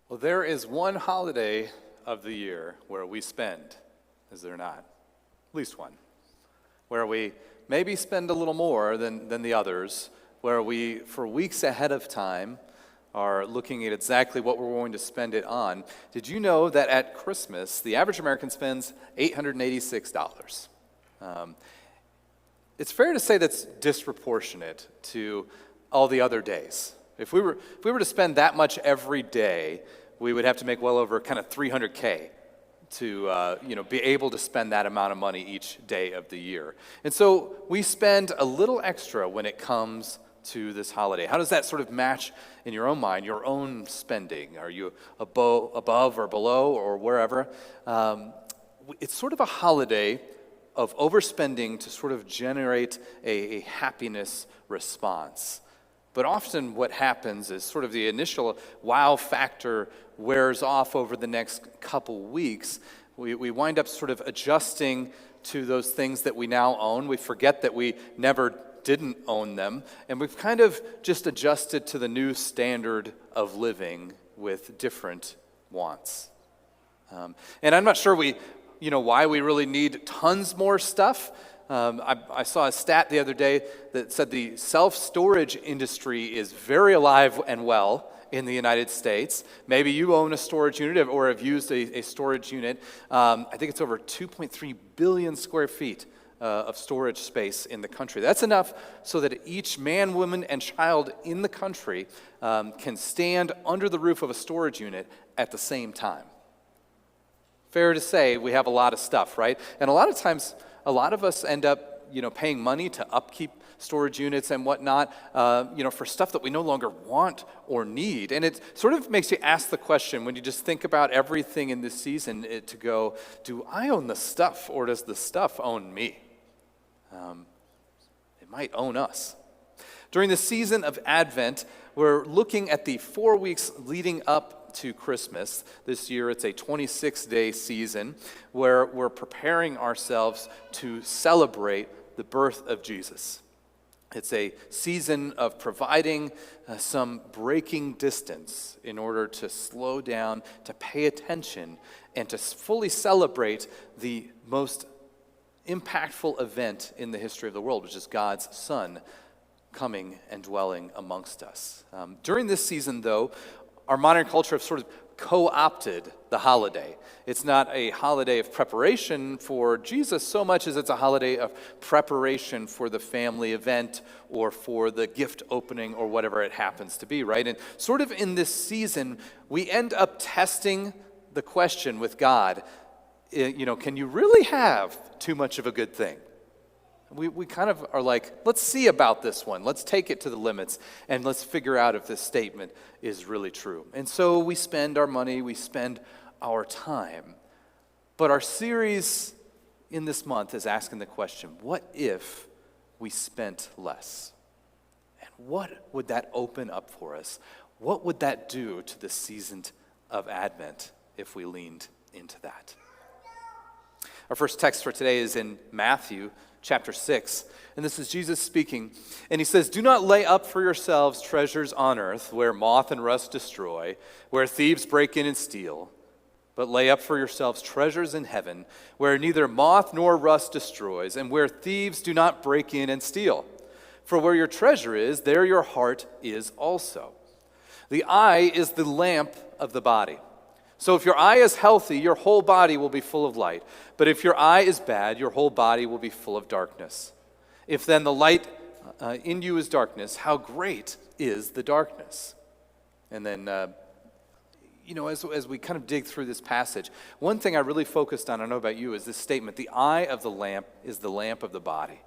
Well, there is one holiday of the year where we spend, is there not? At least one. Where we maybe spend a little more than the others, where we, for weeks ahead of time, are looking at exactly what we're going to spend it on. Did you know that at Christmas, the average American spends $886? It's fair to say that's disproportionate to all the other days. If we were to spend that much every day, we would have to make well over kind of $300K to be able to spend that amount of money each day of the year. And so we spend a little extra when it comes to this holiday. How does that sort of match in your own mind, your own spending? Are you above or below or wherever? It's sort of a holiday of overspending to sort of generate a happiness response. But often what happens is sort of the initial wow factor wears off over the next couple weeks. We wind up sort of adjusting to those things that we now own. We forget that we never didn't own them. And we've kind of just adjusted to the new standard of living with different wants. And I'm not sure why we really need tons more stuff. I saw a stat the other day that said the self-storage industry is very alive and well in the United States. Maybe you own a storage unit or have used a storage unit. I think it's over 2.3 billion square feet of storage space in the country. That's enough so that each man, woman, and child in the country can stand under the roof of a storage unit at the same time. Fair to say we have a lot of stuff, right? And a lot of times, a lot of us end up, paying money to upkeep storage units and whatnot, for stuff that we no longer want or need. And it sort of makes you ask the question, when you just think about everything in this season, to go, do I own the stuff or does the stuff own me? It might own us. During the season of Advent, we're looking at the 4 weeks leading up to Christmas. This year it's a 26-day season where we're preparing ourselves to celebrate the birth of Jesus. It's a season of providing some breaking distance in order to slow down, to pay attention, and to fully celebrate the most impactful event in the history of the world, which is God's Son coming and dwelling amongst us. During this season, though, our modern culture has sort of co-opted the holiday. It's not a holiday of preparation for Jesus so much as it's a holiday of preparation for the family event or for the gift opening or whatever it happens to be, right? And sort of in this season, we end up testing the question with God, can you really have too much of a good thing? We kind of are like, let's see about this one. Let's take it to the limits, and let's figure out if this statement is really true. And so we spend our money, we spend our time. But our series in this month is asking the question, what if we spent less? And what would that open up for us? What would that do to the season of Advent if we leaned into that? Our first text for today is in Matthew chapter 6, and this is Jesus speaking, and he says, "Do not lay up for yourselves treasures on earth, where moth and rust destroy, where thieves break in and steal, but lay up for yourselves treasures in heaven, where neither moth nor rust destroys, and where thieves do not break in and steal. For where your treasure is, there your heart is also. The eye is the lamp of the body. So if your eye is healthy, your whole body will be full of light. But if your eye is bad, your whole body will be full of darkness. If then the light in you is darkness, how great is the darkness?" And then, as we kind of dig through this passage, one thing I really focused on, I don't know about you, is this statement, the eye of the lamp is the lamp of the body.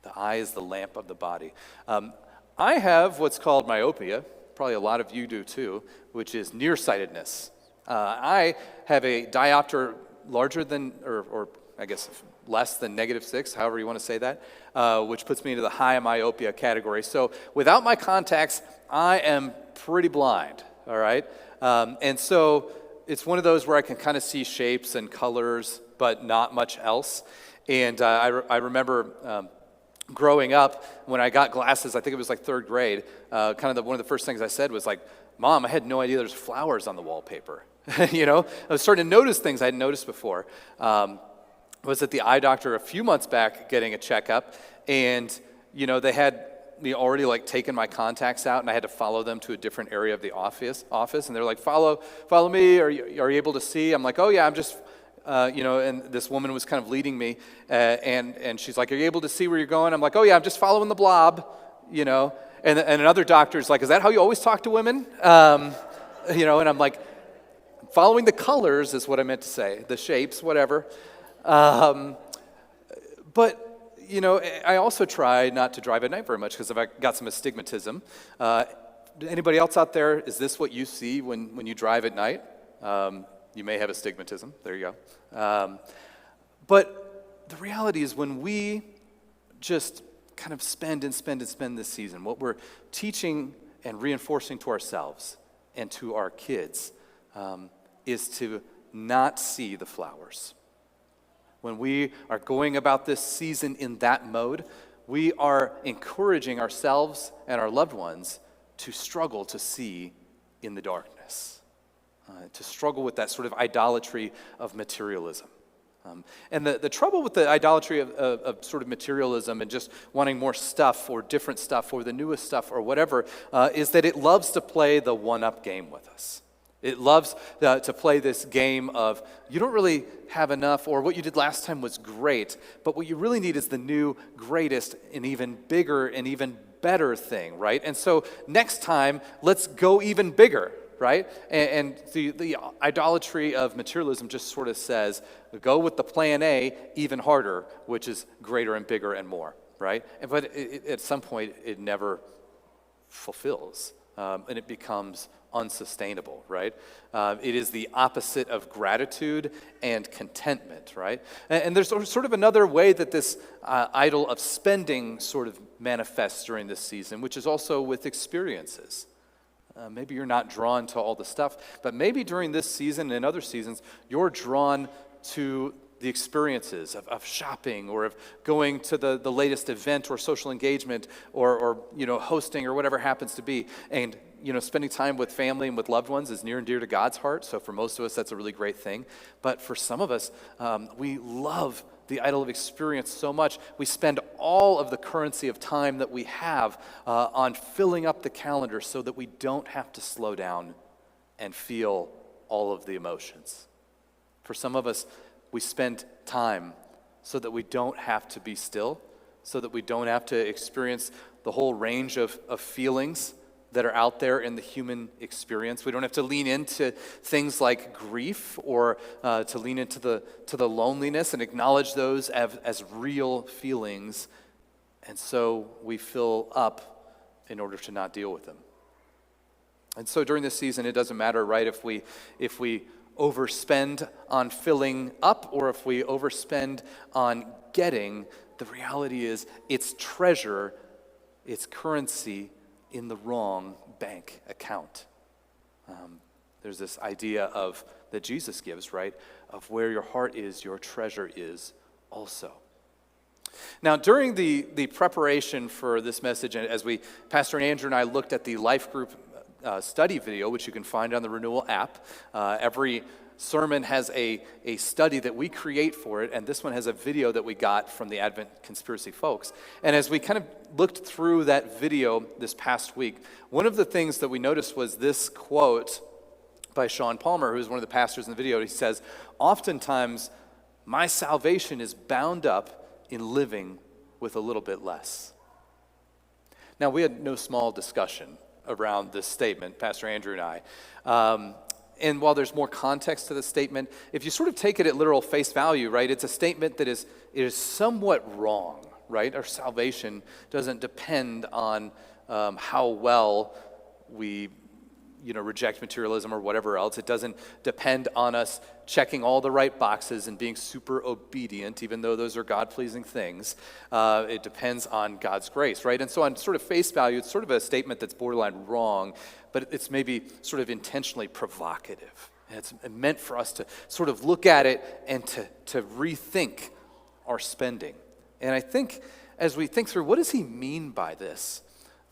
The eye is the lamp of the body. I have what's called myopia. Probably a lot of you do too, which is nearsightedness. I have a diopter larger than, or I guess less than -6, however you want to say that, which puts me into the high myopia category. So without my contacts, I am pretty blind, all right? And so it's one of those where I can kind of see shapes and colors, but not much else. And I remember growing up, when I got glasses, I think it was like third grade, one of the first things I said was like, Mom, I had no idea there's flowers on the wallpaper. I was starting to notice things I hadn't noticed before. I was at the eye doctor a few months back getting a checkup, and they had already taken my contacts out, and I had to follow them to a different area of the office, and they're like, follow me. Are you able to see? I'm like, oh yeah, I'm just, and this woman was kind of leading me, and she's like, are you able to see where you're going? I'm like, oh yeah, I'm just following the blob, and another doctor's like, is that how you always talk to women? And I'm like, following the colors is what I meant to say, the shapes, whatever. But I also try not to drive at night very much because I've got some astigmatism. Anybody else out there, is this what you see when you drive at night? You may have astigmatism. There you go. But the reality is when we just kind of spend this season, what we're teaching and reinforcing to ourselves and to our kids is to not see the flowers. When we are going about this season in that mode, we are encouraging ourselves and our loved ones to struggle to see in the darkness, to struggle with that sort of idolatry of materialism. And the trouble with the idolatry of sort of materialism and just wanting more stuff or different stuff or the newest stuff or whatever is that it loves to play the one-up game with us. It loves to play this game of, you don't really have enough, or what you did last time was great, but what you really need is the new, greatest, and even bigger and even better thing, right? And so next time, let's go even bigger, right? And the idolatry of materialism just sort of says, go with the plan A even harder, which is greater and bigger and more, right? But at some point, it never fulfills, and it becomes unsustainable, right? It is the opposite of gratitude and contentment, right? And there's sort of another way that this idol of spending sort of manifests during this season, which is also with experiences. Maybe you're not drawn to all the stuff, but maybe during this season and other seasons, you're drawn to the experiences of shopping or of going to the latest event or social engagement or hosting or whatever happens to be. And spending time with family and with loved ones is near and dear to God's heart. So for most of us, that's a really great thing. But for some of us, we love the idol of experience so much. We spend all of the currency of time that we have on filling up the calendar so that we don't have to slow down and feel all of the emotions. For some of us, we spend time so that we don't have to be still, so that we don't have to experience the whole range of feelings that are out there in the human experience. We don't have to lean into things like grief or to lean into the loneliness and acknowledge those as real feelings. And so we fill up in order to not deal with them. And so during this season, it doesn't matter, right, if we overspend on filling up or if we overspend on getting. The reality is it's treasure, it's currency in the wrong bank account. There's this idea that Jesus gives, right, of where your heart is, your treasure is also. Now, during the preparation for this message, as Pastor Andrew and I looked at the life group study video, which you can find on the Renewal app. Every sermon has a study that we create for it, and this one has a video that we got from the Advent Conspiracy folks. And as we kind of looked through that video this past week, one of the things that we noticed was this quote by Sean Palmer, who's one of the pastors in the video. He says, "Oftentimes, my salvation is bound up in living with a little bit less." Now, we had no small discussion around this statement, Pastor Andrew and I. And while there's more context to the statement, if you sort of take it at literal face value, right, it's a statement that is somewhat wrong, right? Our salvation doesn't depend on how well we reject materialism or whatever else. It doesn't depend on us checking all the right boxes and being super obedient, even though those are God-pleasing things. It depends on God's grace, right? And so on sort of face value, it's sort of a statement that's borderline wrong, but it's maybe sort of intentionally provocative. And it's meant for us to sort of look at it and to rethink our spending. And I think as we think through, what does he mean by this?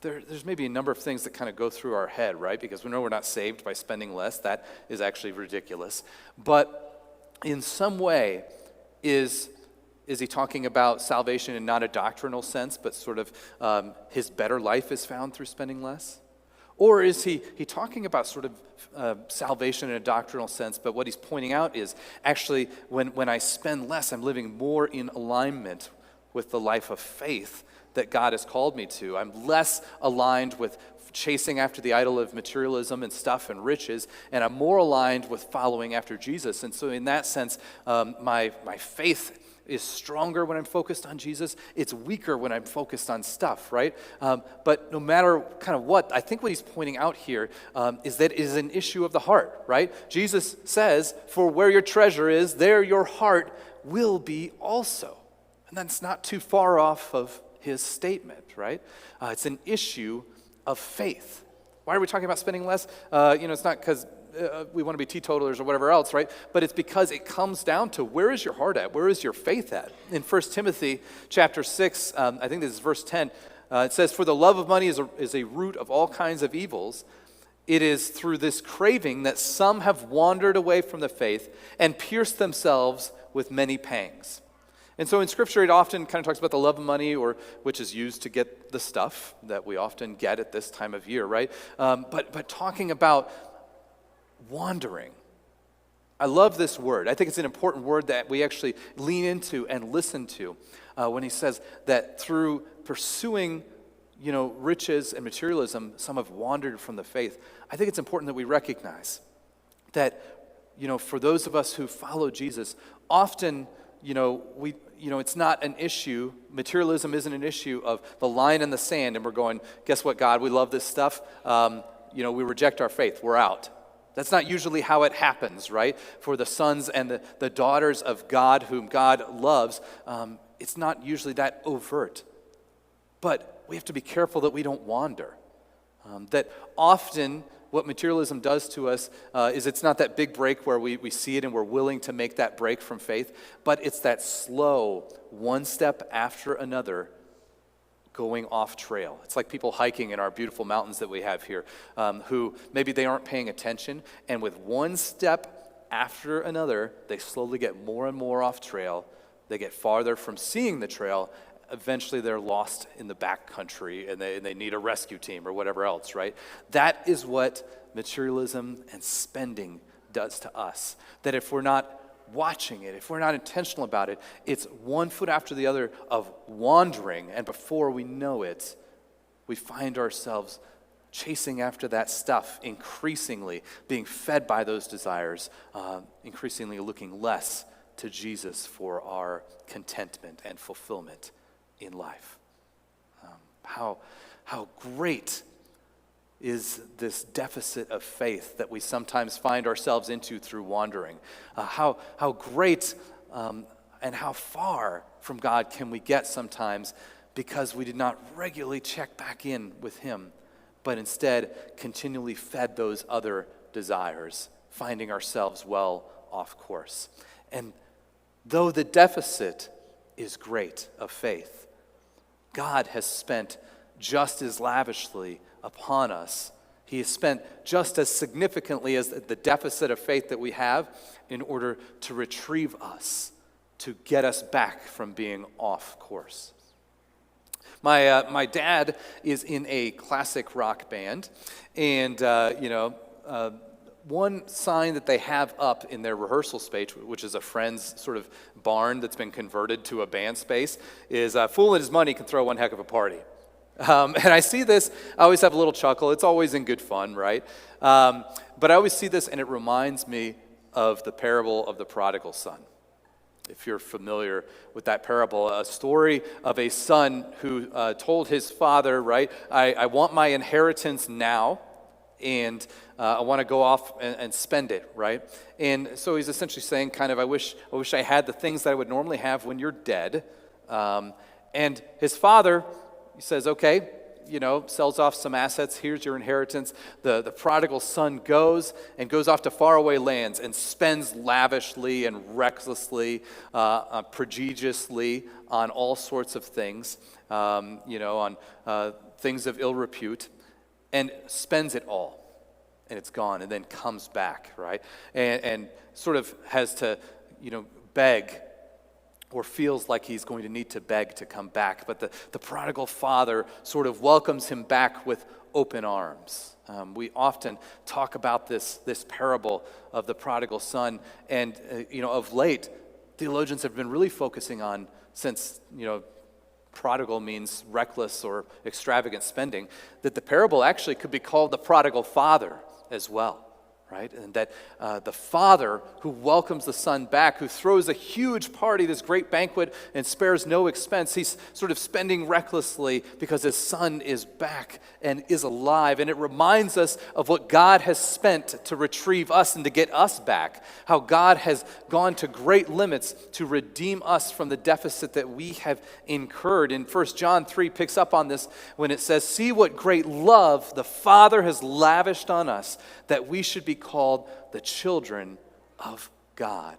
there's maybe a number of things that kind of go through our head, right? Because we know we're not saved by spending less. That is actually ridiculous. But in some way, is he talking about salvation in not a doctrinal sense, but sort of his better life is found through spending less? Or is he talking about sort of salvation in a doctrinal sense, but what he's pointing out is actually when I spend less, I'm living more in alignment with the life of faith that God has called me to. I'm less aligned with chasing after the idol of materialism and stuff and riches, and I'm more aligned with following after Jesus. And so in that sense, my faith is stronger when I'm focused on Jesus. It's weaker when I'm focused on stuff, right? But no matter kind of what, I think what he's pointing out here is that it is an issue of the heart, right? Jesus says, for where your treasure is, there your heart will be also. And that's not too far off of his statement, right? It's an issue of faith. Why are we talking about spending less? It's not because we want to be teetotalers or whatever else, right? But it's because it comes down to where is your heart at? Where is your faith at? In 1 Timothy chapter 6, I think this is verse 10, it says, for the love of money is a root of all kinds of evils. It is through this craving that some have wandered away from the faith and pierced themselves with many pangs. And so in Scripture, it often kind of talks about the love of money, which is used to get the stuff that we often get at this time of year, right? But talking about wandering. I love this word. I think it's an important word that we actually lean into and listen to when he says that through pursuing, riches and materialism, some have wandered from the faith. I think it's important that we recognize that, for those of us who follow Jesus, often, it's not an issue. Materialism isn't an issue of the line in the sand, and we're going, guess what, God, we love this stuff. We reject our faith. We're out. That's not usually how it happens, right? For the sons and the daughters of God whom God loves, it's not usually that overt. But we have to be careful that we don't wander. That often what materialism does to us is it's not that big break where we see it and we're willing to make that break from faith, but it's that slow, one step after another, going off trail. It's like people hiking in our beautiful mountains that we have here, who maybe they aren't paying attention, and with one step after another, they slowly get more and more off trail. They get farther from seeing the trail. Eventually they're lost in the back country and they need a rescue team or whatever else, right? That is what materialism and spending does to us. That if we're not watching it, if we're not intentional about it, it's one foot after the other of wandering, and before we know it, we find ourselves chasing after that stuff, increasingly being fed by those desires, increasingly looking less to Jesus for our contentment and fulfillment in life. How great is this deficit of faith that we sometimes find ourselves into through wandering. How great and how far from God can we get sometimes because we did not regularly check back in with Him, but instead continually fed those other desires, finding ourselves well off course. And though the deficit is great of faith, God has spent just as lavishly upon us. He has spent just as significantly as the deficit of faith that we have in order to retrieve us, to get us back from being off course. My dad is in a classic rock band, and one sign that they have up in their rehearsal space, which is a friend's sort of barn that's been converted to a band space, is "Fool and his money can throw one heck of a party." And I see this, I always have a little chuckle. It's always in good fun, right? But I always see this, and it reminds me of the parable of the Prodigal Son. If you're familiar with that parable, a story of a son who told his father, right, I want my inheritance now, and I want to go off and spend it, right? And so he's essentially saying kind of, I wish I had the things that I would normally have when you're dead. And his father, he says, okay, sells off some assets. Here's your inheritance. The prodigal son goes off to faraway lands and spends lavishly and recklessly, prodigiously on all sorts of things, on things of ill repute, and spends it all, and it's gone, and then comes back, right? And sort of has to, beg, or feels like he's going to need to beg to come back. But the prodigal father sort of welcomes him back with open arms. We often talk about this parable of the prodigal son, and of late, theologians have been really focusing on, since prodigal means reckless or extravagant spending, that the parable actually could be called the prodigal father as well. Right? And that the father who welcomes the son back, who throws a huge party, this great banquet, and spares no expense, he's sort of spending recklessly because his son is back and is alive. And it reminds us of what God has spent to retrieve us and to get us back, how God has gone to great limits to redeem us from the deficit that we have incurred. And 1 John 3 picks up on this when it says, "See what great love the Father has lavished on us, that we should be called the children of God."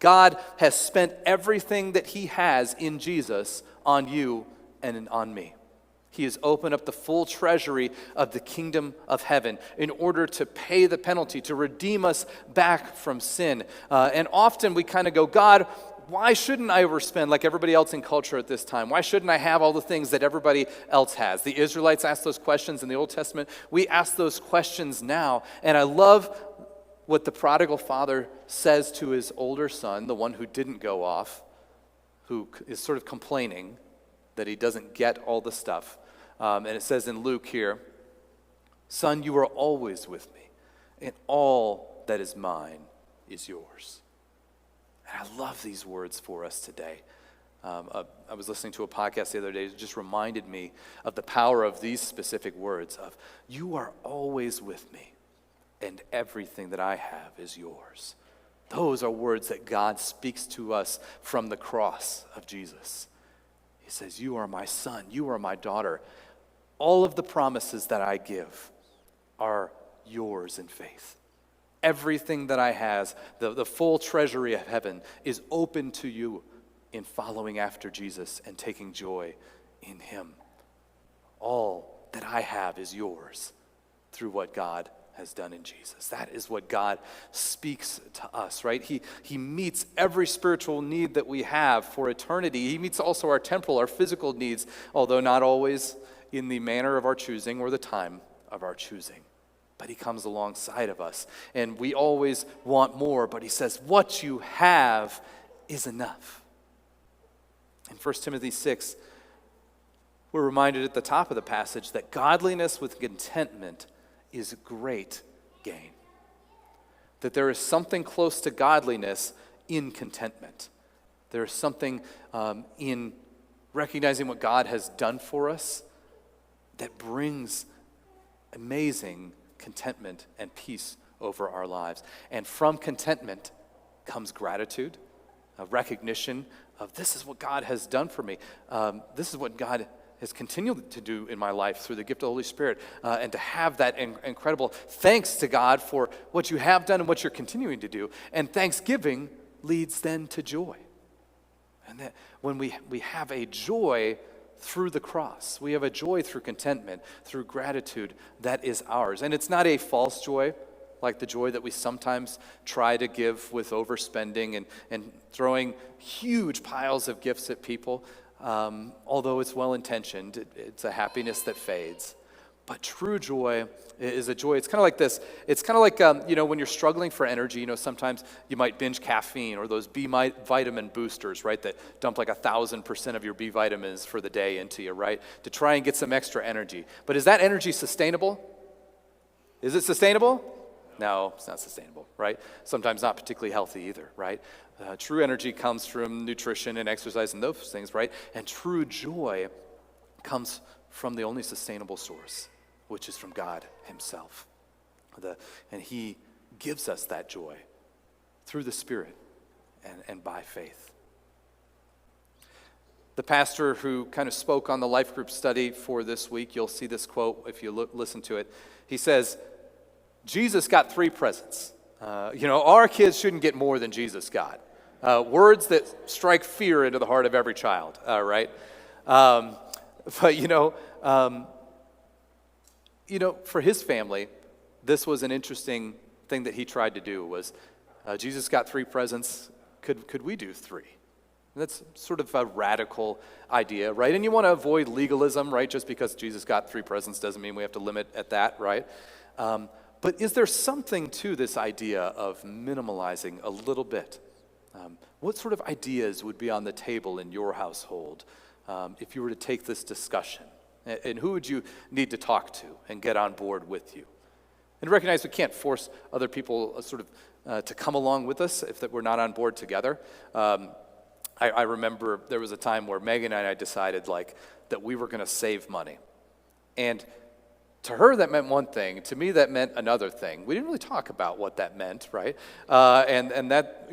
God has spent everything that he has in Jesus on you and on me. He has opened up the full treasury of the kingdom of heaven in order to pay the penalty, to redeem us back from sin. And often we kind of go, God, why shouldn't I overspend like everybody else in culture at this time? Why shouldn't I have all the things that everybody else has? The Israelites asked those questions in the Old Testament. We ask those questions now. And I love what the prodigal father says to his older son, the one who didn't go off, who is sort of complaining that he doesn't get all the stuff. And it says in Luke here, "Son, you are always with me, and all that is mine is yours." And I love these words for us today. I was listening to a podcast the other day. It just reminded me of the power of these specific words of, "You are always with me, and everything that I have is yours." Those are words that God speaks to us from the cross of Jesus. He says, "You are my son, you are my daughter. All of the promises that I give are yours in faith. Everything that I has, the full treasury of heaven is open to you in following after Jesus and taking joy in him. All that I have is yours through what God has done in Jesus." That is what God speaks to us, right? He meets every spiritual need that we have for eternity. He meets also our temporal, our physical needs, although not always in the manner of our choosing or the time of our choosing. But he comes alongside of us, and we always want more, but he says, what you have is enough. In 1 Timothy 6, we're reminded at the top of the passage that godliness with contentment is great gain. That there is something close to godliness in contentment. There is something in recognizing what God has done for us that brings amazing contentment and peace over our lives. And from contentment comes gratitude, a recognition of this is what God has done for me. This is what God has continued to do in my life through the gift of the Holy Spirit. And to have that incredible thanks to God for what you have done and what you're continuing to do. And thanksgiving leads then to joy. And that when we have a joy through the cross, we have a joy through contentment, through gratitude that is ours. And it's not a false joy like the joy that we sometimes try to give with overspending and throwing huge piles of gifts at people. Although it's well-intentioned, it's a happiness that fades. But true joy is a joy. It's kind of like this. It's kind of like, when you're struggling for energy, sometimes you might binge caffeine or those B vitamin boosters, right, that dump like 1,000% of your B vitamins for the day into you, right, to try and get some extra energy. But is that energy sustainable? Is it sustainable? No, it's not sustainable, right? Sometimes not particularly healthy either, right? True energy comes from nutrition and exercise and those things, right? And true joy comes from the only sustainable source, which is from God himself. And he gives us that joy through the Spirit and by faith. The pastor who kind of spoke on the life group study for this week, you'll see this quote if you listen to it. He says, Jesus got 3 presents. Our kids shouldn't get more than Jesus got. Words that strike fear into the heart of every child, right? But For his family, this was an interesting thing that he tried to do was, Jesus got 3 presents, could we do 3? And that's sort of a radical idea, right? And you want to avoid legalism, right? Just because Jesus got 3 presents doesn't mean we have to limit at that, right? But is there something to this idea of minimalizing a little bit? What sort of ideas would be on the table in your household if you were to take this discussion? And who would you need to talk to and get on board with you? And recognize we can't force other people to come along with us if that we're not on board together. I remember there was a time where Megan and I decided that we were going to save money. And to her, that meant one thing. To me, that meant another thing. We didn't really talk about what that meant, right? And that,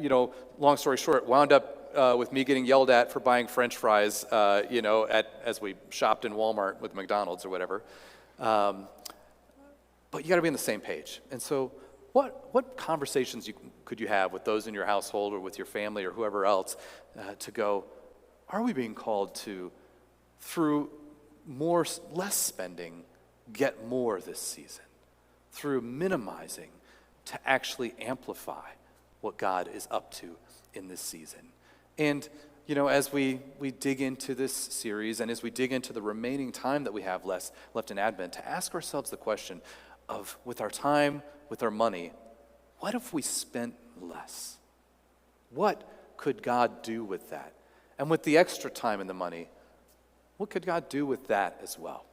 long story short, wound up with me getting yelled at for buying French fries, as we shopped in Walmart with McDonald's or whatever. But you got to be on the same page. And so what conversations could you have with those in your household or with your family or whoever else to go, are we being called to, through less spending, get more this season? Through minimizing, to actually amplify what God is up to in this season. And, as we dig into this series and as we dig into the remaining time that we have left in Advent, to ask ourselves the question of, with our time, with our money, what if we spent less? What could God do with that? And with the extra time and the money, what could God do with that as well?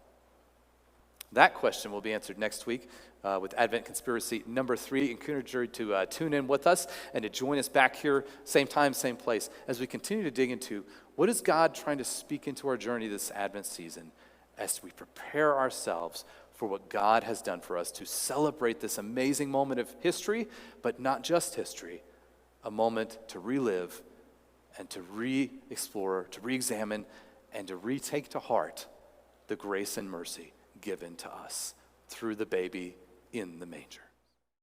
That question will be answered next week with Advent Conspiracy number 3. Encourage you to tune in with us and to join us back here, same time, same place, as we continue to dig into what is God trying to speak into our journey this Advent season as we prepare ourselves for what God has done for us to celebrate this amazing moment of history, but not just history, a moment to relive and to re-explore, to re-examine, and to retake to heart the grace and mercy given to us through the baby in the manger.